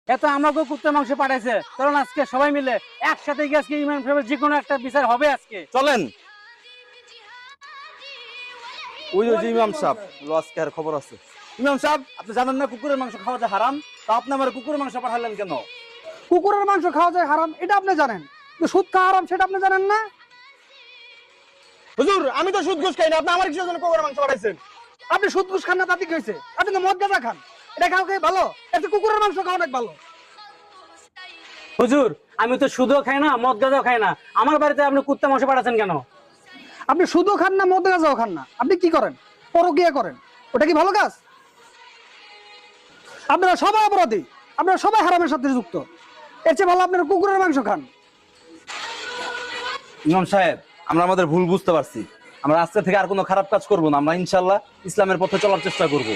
এত আমাকে কুত্তার মাংস পাঠাইছে, কারণ আজকে সবাই মিলে একসাথে গিয়ে আজকে ইমাম সাহেবের যে কোনো একটা বিচার হবে আজকে। চলেন। ওই যে ইমাম সাহেব আজকে আর খবর আছে। ইমাম সাহেব, আপনি জানেন না কুকুরের মাংস খাওয়া যায় হারাম? তা আপনি আমার কুকুরের মাংস পাঠালেন কেন? কুকুরের মাংস খাওয়া যায় হারাম এটা আপনি জানেন, কিন্তু সুদ খাওয়া হারাম সেটা আপনি জানেন না। হুজুর, আমি তো সুদ ঘুষ খাই না, আপনি আমার কিসের জন্য কুকুরের মাংস পাঠাইছেন? আপনি সুদ ঘুষ খান না তাতে কি হয়েছে? আপনি তো মদ গাঁজা খান, এটা খাও খেয়ে ভালো, এতে কুকুরের মাংস খাওয়া অনেক ভালো। হুজুর, আমি তো সুদও খাই না, মদ গাঁজাও খাই না, আমার বাড়িতে আপনি কুত্তা মাংস পাঠাচ্ছেন কেন? আপনি সুদও খান না, মদ গাঁজাও খান না, আপনি কি করেন? পরকীয়া করেন। ওটা কি ভালো কাজ? আপনারা সবাই অপরাধী, আপনারা সবাই হারামের সাথে যুক্ত। এর চেয়ে ভালো আপনারা কুকুরের মাংস খান। ইমাম সাহেব, আমরা আমাদের ভুল বুঝতে পারছি। আমরা আজকে থেকে আর কোনো খারাপ কাজ করবো না। আমরা ইনশাল্লাহ ইসলামের পথে চলার চেষ্টা করব।